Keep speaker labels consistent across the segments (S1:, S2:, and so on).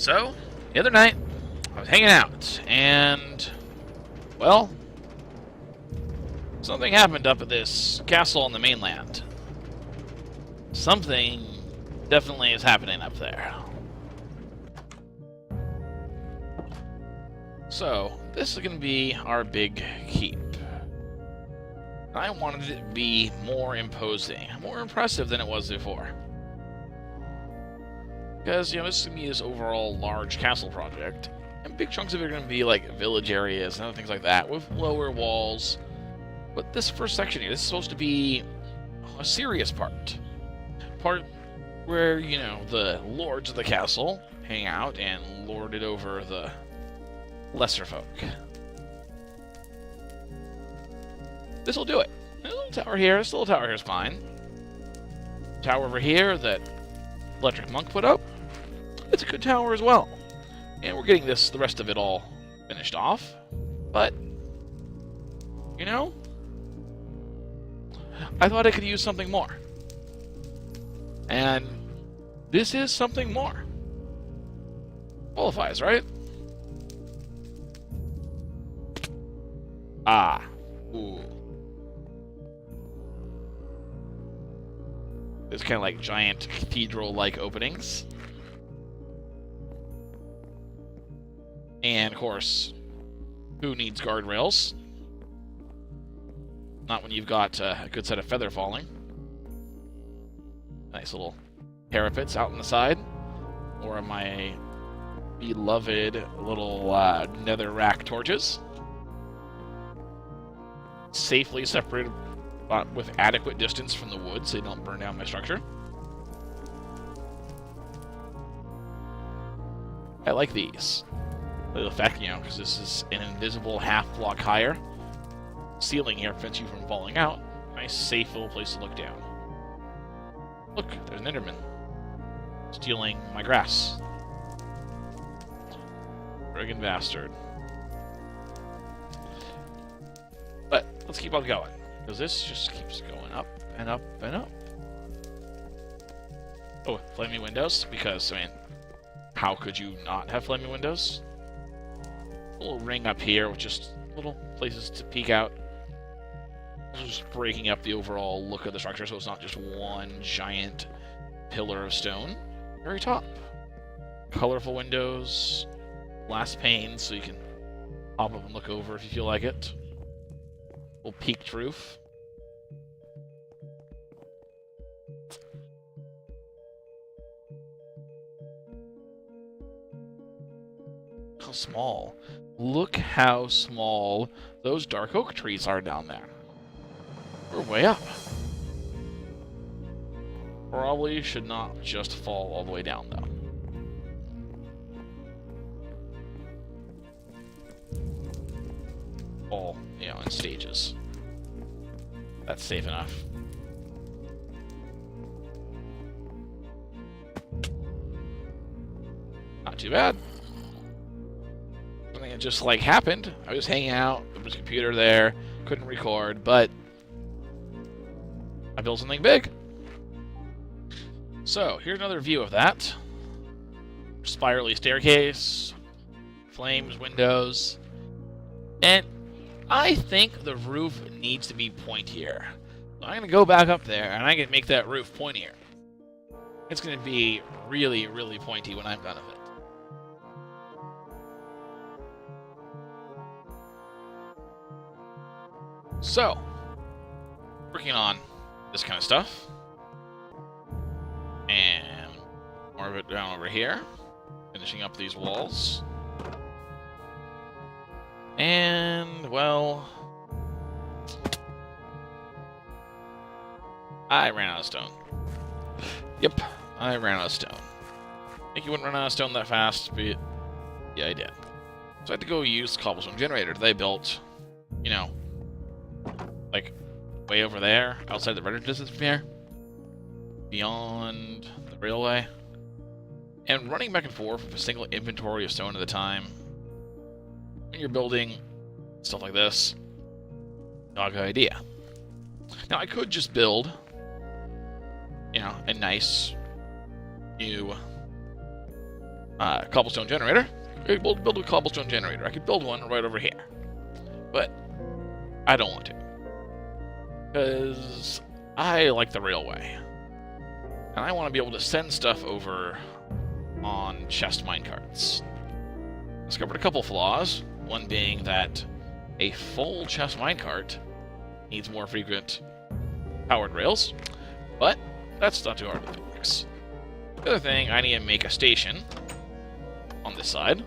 S1: So, the other night, I was hanging out, and, well, something happened up at this castle on the mainland. Something definitely is happening up there. So, this is going to be our big keep. I wanted it to be more imposing, more impressive than it was before. Because, this is going to be this overall large castle project, and big chunks of it are going to be like village areas and other things like that, with lower walls. But this first section here, this is supposed to be a serious part. Part where, the lords of the castle hang out and lord it over the lesser folk. This'll do it. There's a little tower here. This little tower here is fine. Tower over here that Electric Monk put up. It's a good tower as well. And we're getting the rest of it all finished off. But, I thought I could use something more. And this is something more. Qualifies, right? Ah. Ooh. There's kind of like giant cathedral-like openings. And, of course, who needs guardrails? Not when you've got a good set of feather falling. Nice little parapets out on the side. Or my beloved little nether rack torches. Safely separated with adequate distance from the wood so they don't burn down my structure. I like these. The effect, because this is an invisible half block higher. Ceiling here prevents you from falling out. Nice, safe little place to look down. Look, there's an Enderman. Stealing my grass. Friggin' bastard. But, let's keep on going. Because this just keeps going up and up and up. Oh, flaming windows. Because, how could you not have flaming windows? A little ring up here with just little places to peek out. Just breaking up the overall look of the structure so it's not just one giant pillar of stone. Very top. Colorful windows. Glass panes so you can pop up and look over if you feel like it. Little peaked roof. How small. Look how small those dark oak trees are down there. We're way up. Probably should not just fall all the way down, though. All, in stages. That's safe enough. Not too bad. Something that just, happened. I was hanging out, there was a computer there, couldn't record, but I built something big. So, here's another view of that. Spirally staircase, flames, windows, and I think the roof needs to be pointier. So I'm going to go back up there, and I'm going to make that roof pointier. It's going to be really, really pointy when I'm done with it. So, working on this kind of stuff. And more of it down over here. Finishing up these walls. And, well, I ran out of stone. Yep, I ran out of stone. I think you wouldn't run out of stone that fast, but yeah, I did. So I had to go use the cobblestone generator that I built, way over there, outside the render distance from here, beyond the railway. And running back and forth with a single inventory of stone at a time, when you're building stuff like this, not a good idea. Now, I could just build, a nice new cobblestone generator. I could build a cobblestone generator. I could build one right over here. But I don't want to. Because I like the railway. And I want to be able to send stuff over on chest minecarts. Discovered a couple flaws. One being that a full chest minecart needs more frequent powered rails. But that's not too hard to fix. The other thing, I need to make a station on this side.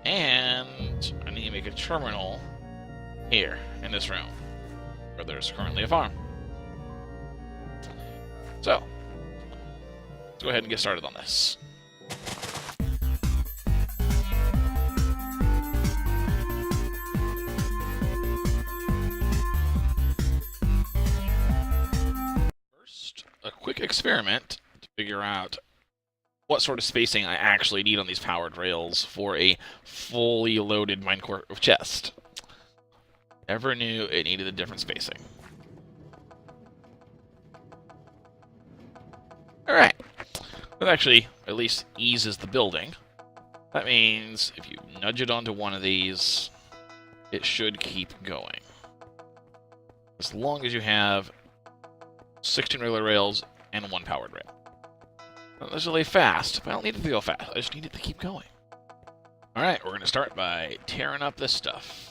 S1: And I need to make a terminal here in this room, where there's currently a farm. So, let's go ahead and get started on this. First, a quick experiment to figure out what sort of spacing I actually need on these powered rails for a fully loaded minecart of chest. Never knew it needed a different spacing. Alright. That actually at least eases the building. That means if you nudge it onto one of these, it should keep going. As long as you have 16 regular rails and 1 powered rail. Not necessarily fast, but I don't need it to go fast. I just need it to keep going. Alright, we're going to start by tearing up this stuff.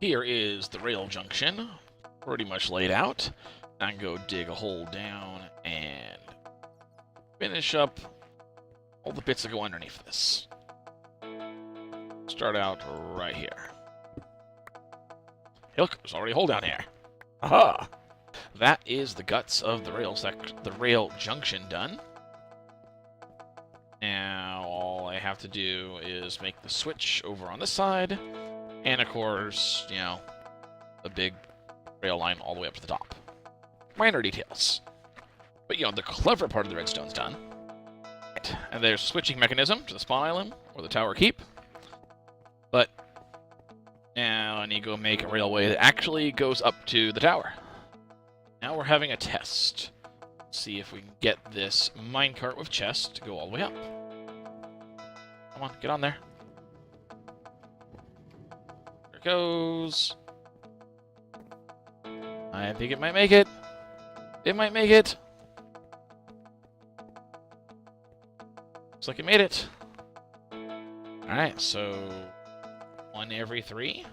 S1: Here is the rail junction, pretty much laid out. I can go dig a hole down and finish up all the bits that go underneath this. Start out right here. Hey, look, there's already a hole down here. Aha! That is the guts of the rail junction done. Now all I have to do is make the switch over on this side. And of course, you know, a big rail line all the way up to the top. Minor details. But, you know, the clever part of the redstone's done. Right. And there's a switching mechanism to the spawn island, or the tower keep. But now I need to go make a railway that actually goes up to the tower. Now we're having a test. Let's see if we can get this minecart with chest to go all the way up. Come on, get on there. Goes. I think it might make it. It might make it. Looks like it made it. Alright, so 1 every 3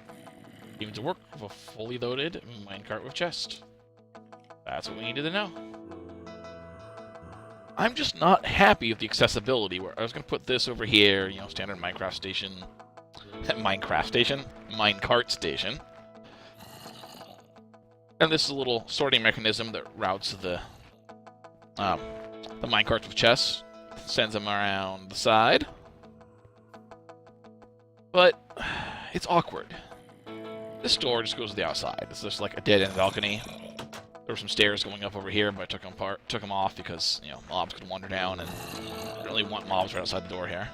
S1: seems to work with a fully loaded minecart with chest. That's what we needed to know. I'm just not happy with the accessibility. Where I was going to put this over here, you know, standard Minecraft station. Minecart station. And this is a little sorting mechanism that routes the minecarts with chests, sends them around the side. But it's awkward. This door just goes to the outside. It's just like a dead-end balcony. There were some stairs going up over here, but I took them off because, you know, mobs could wander down, and I don't really want mobs right outside the door here.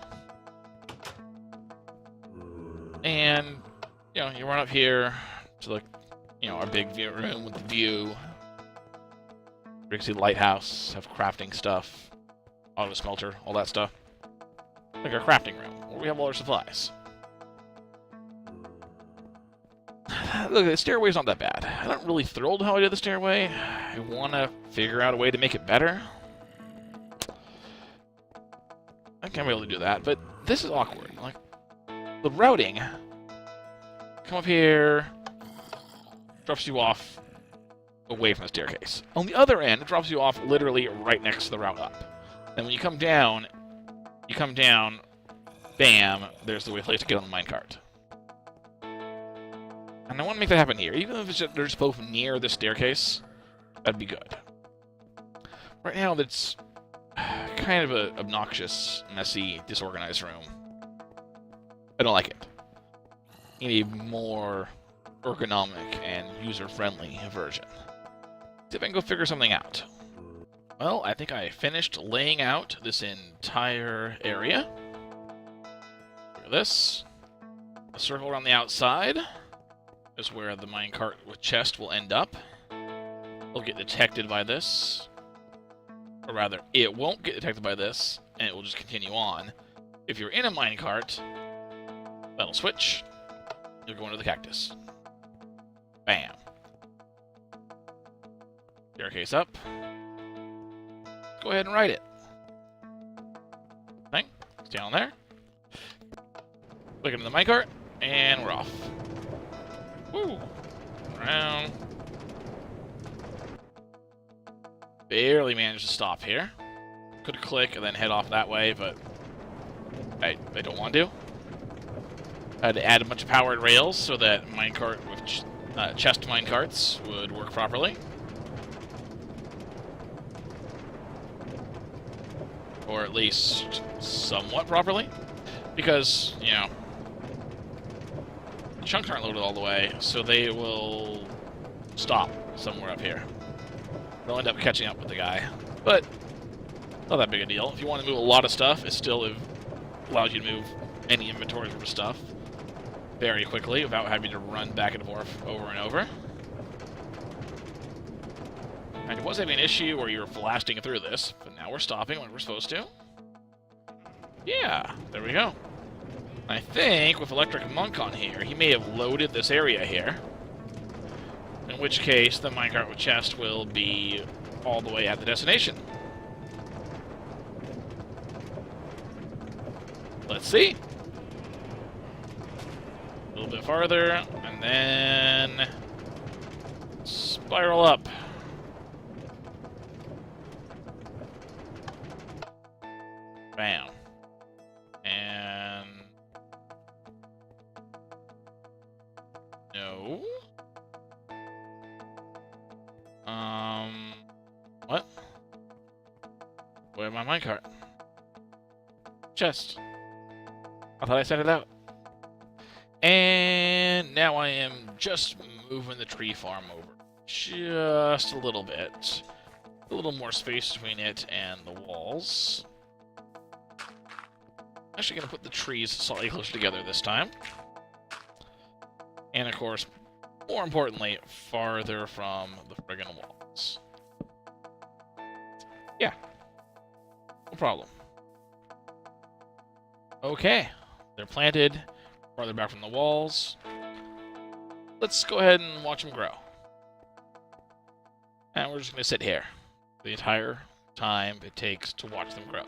S1: And, you know, you run up here to the, you know, our big view room with the view. Brixie lighthouse, have crafting stuff, auto smelter, all that stuff. Like our crafting room, where we have all our supplies. Look, the stairway's not that bad. I'm not really thrilled how I did the stairway. I want to figure out a way to make it better. I can't be able to do that, but this is awkward. Like, the routing, come up here, drops you off away from the staircase. On the other end, it drops you off literally right next to the route up. And when you come down, bam, there's the way place to get on the minecart. And I want to make that happen here. Even if they're just both near the staircase, that'd be good. Right now, that's kind of an obnoxious, messy, disorganized room. I don't like it. You need a more ergonomic and user-friendly version. See if I can go figure something out. Well, I think I finished laying out this entire area. Look at this. A circle around the outside is where the minecart with chest will end up. will get detected by this. Or rather, it won't get detected by this, and it will just continue on. If you're in a minecart, that'll switch. You'll go into the cactus. Bam. Staircase up. Go ahead and ride it. Thing. Stay on there. Click into the minecart, and we're off. Woo! Around. Barely managed to stop here. Could click and then head off that way, but I don't want to. I had to add a bunch of powered rails so that minecart with chest minecarts would work properly. Or at least somewhat properly. Because, you know, the chunks aren't loaded all the way, so they will stop somewhere up here. They'll end up catching up with the guy. But not that big a deal. If you want to move a lot of stuff, it still allows you to move any inventory worth of stuff very quickly without having to run back and forth over and over. And it was having an issue where you were blasting through this, but now we're stopping when we're supposed to. Yeah, there we go. I think with Electric Monk on here, he may have loaded this area here. In which case, the minecart with chest will be all the way at the destination. Let's see. A little bit farther, and then spiral up. Bam. And no. What? Where's my minecart? Chest. I thought I sent it out. And now I am just moving the tree farm over. Just a little bit. A little more space between it and the walls. Actually gonna put the trees slightly closer together this time. And of course, more importantly, farther from the friggin' walls. Yeah. No problem. Okay. They're planted farther back from the walls. Let's go ahead and watch them grow. And we're just going to sit here the entire time it takes to watch them grow.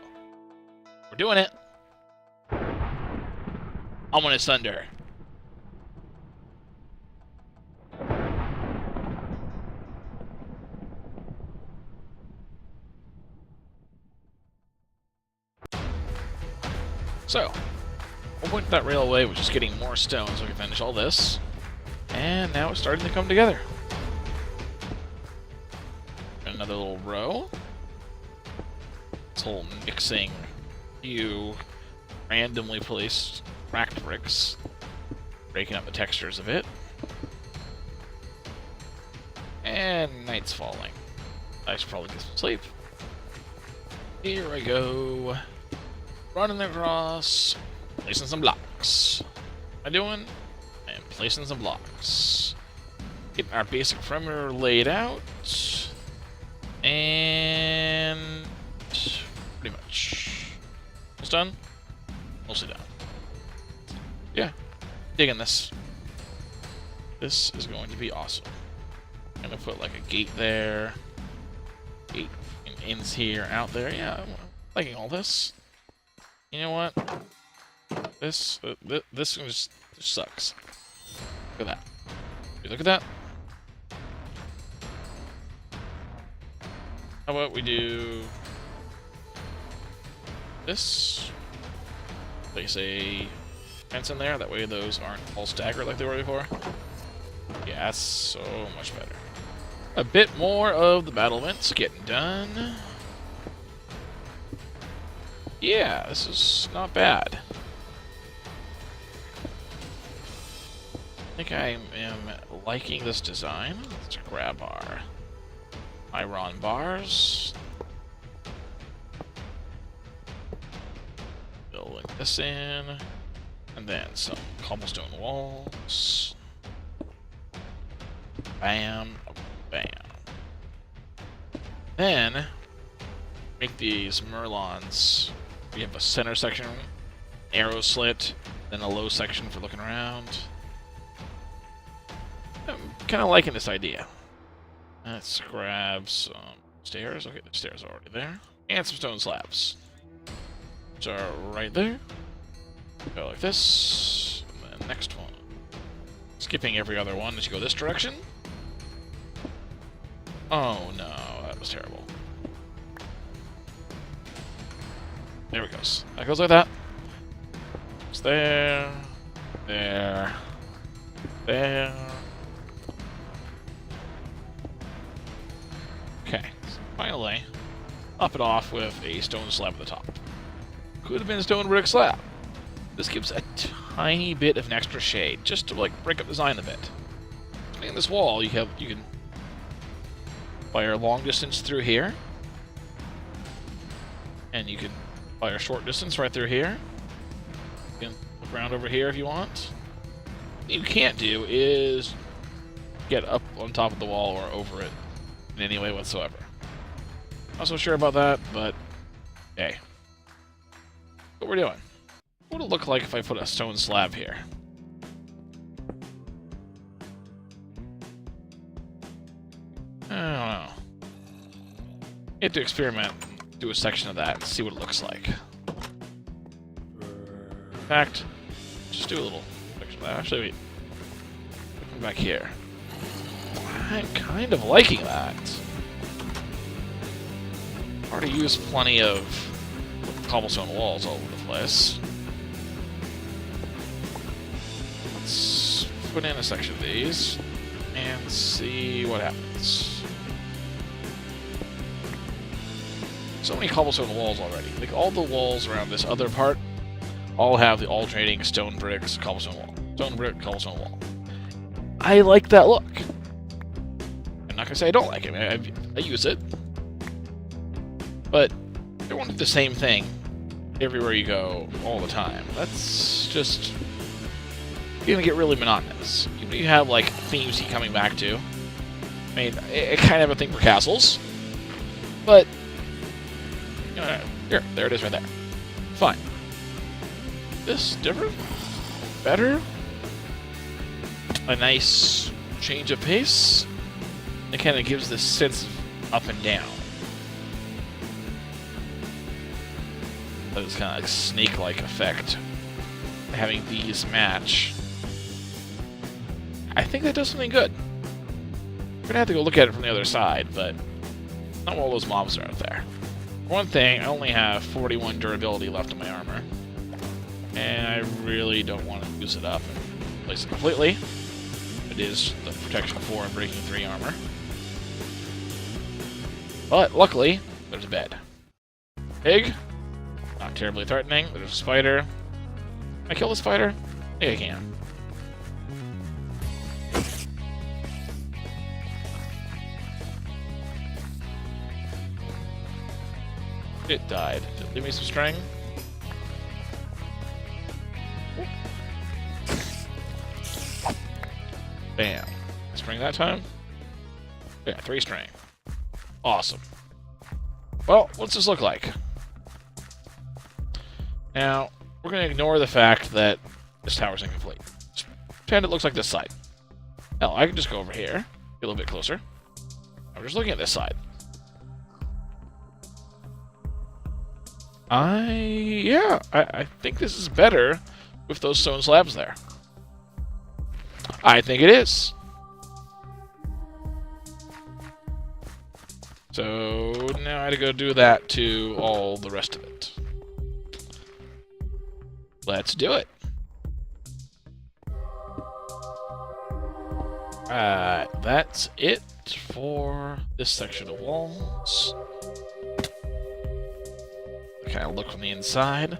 S1: We're doing it. Ominous thunder. So, one point that railway was just getting more stone so we can finish all this. And now it's starting to come together. Another little row. This whole mixing few randomly placed cracked bricks, breaking up the textures of it. And night's falling. I should probably get some sleep. Here I go. Running across, placing some blocks. What am I doing? I am placing some blocks. Getting our basic perimeter laid out. And pretty much almost done. Mostly done. Yeah, digging this. This is going to be awesome. I'm gonna put like a gate there. Gate and ends here, out there. Yeah, I'm liking all this. You know what? This just sucks. Look at that. You look at that. How about we do this? Place a fence in there. That way those aren't all staggered like they were before. Yeah, that's so much better. A bit more of the battlements getting done. Yeah, this is not bad. I think I am liking this design. Let's grab our iron bars. Building this in. And then some cobblestone walls. Bam. Bam. Then make these Merlons. We have a center section, arrow slit, then a low section for looking around. I'm kind of liking this idea. Let's grab some stairs. Okay, the stairs are already there. And some stone slabs. Which are right there. Go like this. And then next one. Skipping every other one as you go this direction. Oh no, that was terrible. There it goes. That goes like that. It's there. There. There. Okay. So finally, up it off with a stone slab at the top. Could have been a stone brick slab. This gives a tiny bit of an extra shade, just to like break up the design a bit. In this wall, you can fire long distance through here, and you can fire short distance right through here. You can look around over here if you want. What you can't do is get up on top of the wall or over it in any way whatsoever. Not so sure about that, but hey. What we're doing. What would it look like if I put a stone slab here? I don't know. You have to experiment, do a section of that, and see what it looks like. In fact, just do a little section of that. Actually, wait. Come back here. I'm kind of liking that. Already used plenty of cobblestone walls all over the place. Let's put in a section of these and see what happens. So many cobblestone walls already. Like all the walls around this other part all have the alternating stone bricks, cobblestone wall. Stone brick, cobblestone wall. I like that look. I'm not gonna say I don't like it. I use it. But they won't do the same thing everywhere you go all the time. That's just gonna get really monotonous. You have like themes you keep coming back to. I mean, I kind of have a thing for castles, but there it is right there. Fine. This different, better, a nice change of pace. It kind of gives this sense of up and down. It's kind of like snake-like effect. Having these match. I think that does something good. We're gonna have to go look at it from the other side, but not all those mobs are out there. For one thing, I only have 41 durability left in my armor. And I really don't want to use it up and replace it completely. It is the protection 4 and breaking 3 armor. But luckily, there's a bed. Pig. Not terribly threatening. There's a spider. Can I kill the spider? I think I can. It died. Did it leave me some string? Bam. String that time? Yeah, 3 string. Awesome. Well, what's this look like? Now, we're going to ignore the fact that this tower's incomplete. Just pretend it looks like this side. Hell, I can just go over here, get a little bit closer. I'm just looking at this side. I think this is better with those stone slabs there. I think it is. So now I had to go do that to all the rest of it. Let's do it. That's it for this section of walls. Kind of look from the inside.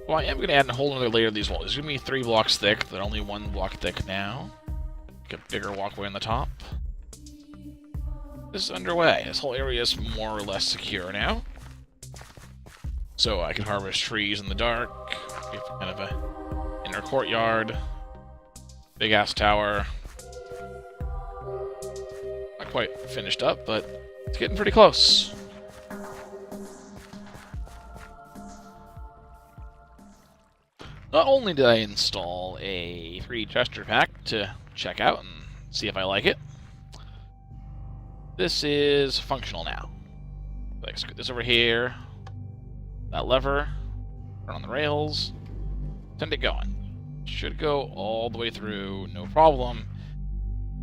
S1: Well, I am going to add a whole other layer of these walls. There's going to be 3 blocks thick. They're only 1 block thick now. Make a bigger walkway on the top. This is underway. This whole area is more or less secure now. So I can harvest trees in the dark. Give kind of a inner courtyard. Big ass tower. Not quite finished up, but It's getting pretty close. Not only did I install a 3D texture pack to check out and see if I like it, this is functional now. Like, scoot this over here, that lever, turn on the rails, send it going. Should go all the way through, no problem,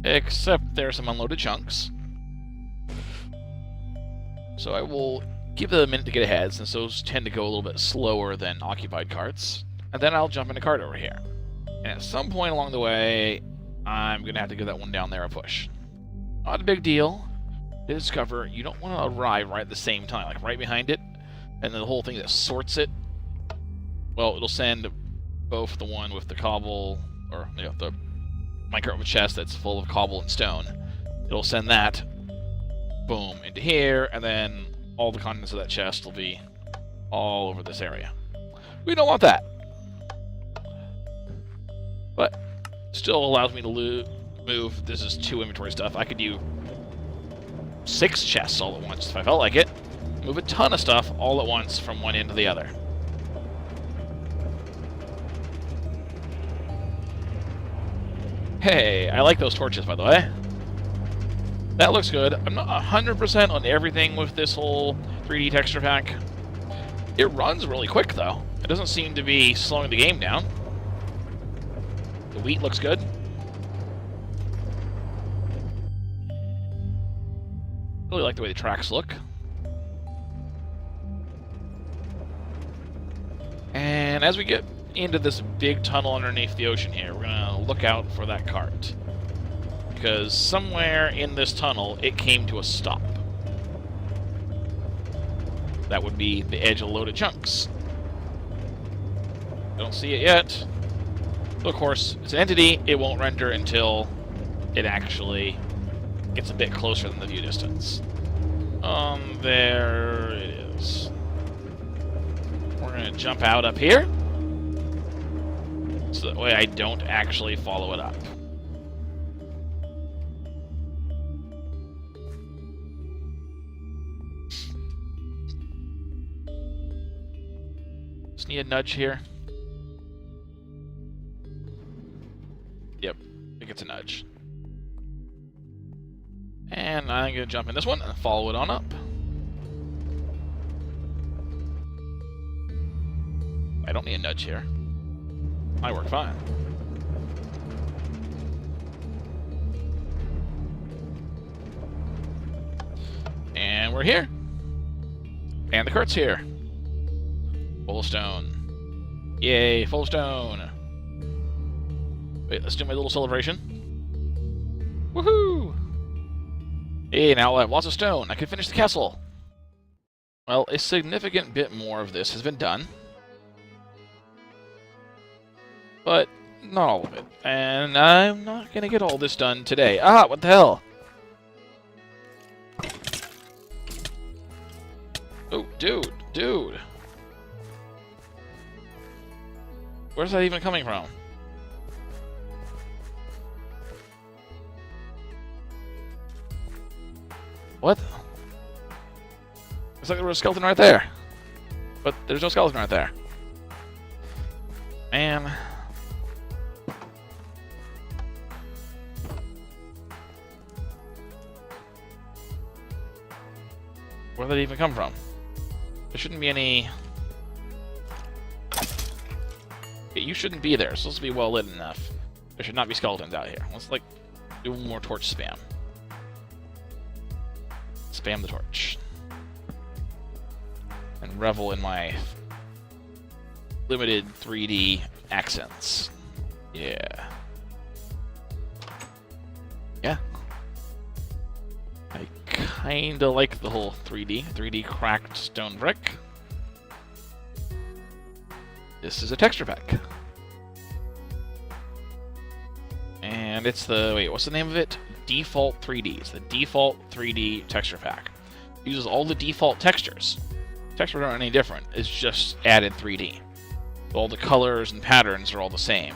S1: except there are some unloaded chunks. So I will give it a minute to get ahead, since those tend to go a little bit slower than occupied carts. And then I'll jump in a cart over here. And at some point along the way, I'm going to have to give that one down there a push. Not a big deal. To discover, you don't want to arrive right at the same time, like right behind it. And the whole thing that sorts it, well, it'll send both the one with the cobble, or the minecart with a chest that's full of cobble and stone. It'll send that, boom, into here, and then all the contents of that chest will be all over this area. We don't want that. But still allows me to move. This is 2 inventory stuff. I could do 6 chests all at once if I felt like it. Move a ton of stuff all at once from one end to the other. Hey, I like those torches, by the way. That looks good. I'm not 100% on everything with this whole 3D texture pack. It runs really quick, though. It doesn't seem to be slowing the game down. The wheat looks good. Really like the way the tracks look. And as we get into this big tunnel underneath the ocean here, we're going to look out for that cart. Because somewhere in this tunnel, it came to a stop. That would be the edge of loaded chunks. Don't see it yet. Of course, it's an entity, it won't render until it actually gets a bit closer than the view distance. There it is. We're going to jump out up here, so that way I don't actually follow it up. Just need a nudge here. Yep, I think it's a nudge. And I'm going to jump in this one and follow it on up. I don't need a nudge here. I work fine. And we're here. And the cart's here. Full of stone. Yay, full of stone. Wait, let's do my little celebration. Woohoo! Hey, now I have lots of stone. I can finish the castle. Well, a significant bit more of this has been done. But not all of it. And I'm not going to get all this done today. Ah, what the hell? Oh, dude. Where's that even coming from? What? It's like there was a skeleton right there. But there's no skeleton right there. Man. Where did that even come from? There shouldn't be any... You shouldn't be there. It's supposed to be well lit enough. There should not be skeletons out here. Let's, like, do more torch spam. Spam the torch. And revel in my limited 3D accents. Yeah. Yeah. I kinda like the whole 3D cracked stone brick. This is a texture pack. And it's the, wait, what's the name of it? Default 3D. It's the default 3D texture pack. It uses all the default textures. Textures aren't any different. It's just added 3D. All the colors and patterns are all the same,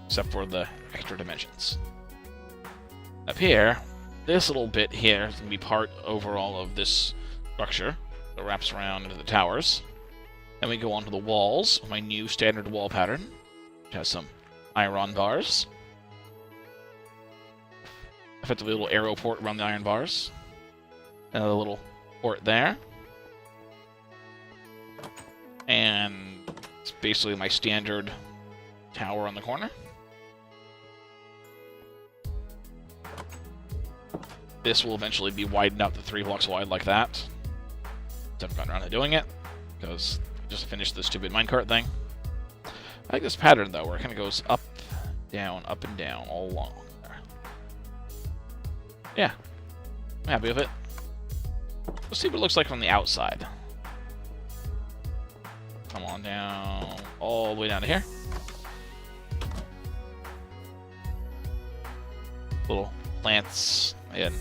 S1: except for the extra dimensions. Up here, this little bit here is going to be part overall of this structure that wraps around into the towers. Then we go onto the walls, my new standard wall pattern, which has some iron bars. Effectively a little arrow port around the iron bars. Another little port there. And it's basically my standard tower on the corner. This will eventually be widened out to 3 blocks wide like that. So I've gotten around to doing it, because I just finished this stupid minecart thing. I like this pattern, though, where it kind of goes up, and down, all along there. Yeah, I'm happy with it. Let's see what it looks like from the outside. Come on down, all the way down to here. Little plants and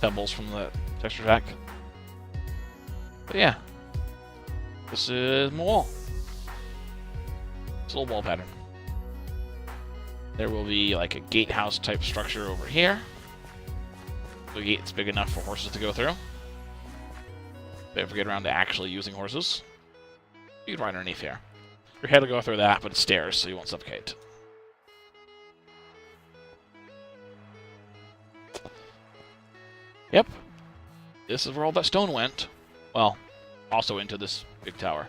S1: pebbles from the texture pack. But yeah, this is my wall. It's a little wall pattern. There will be like a gatehouse type structure over here. The gate's big enough for horses to go through. If you ever get around to actually using horses, you can ride underneath here. Your head will go through that, but it's stairs, so you won't suffocate. Yep. This is where all that stone went. Well, also into this big tower.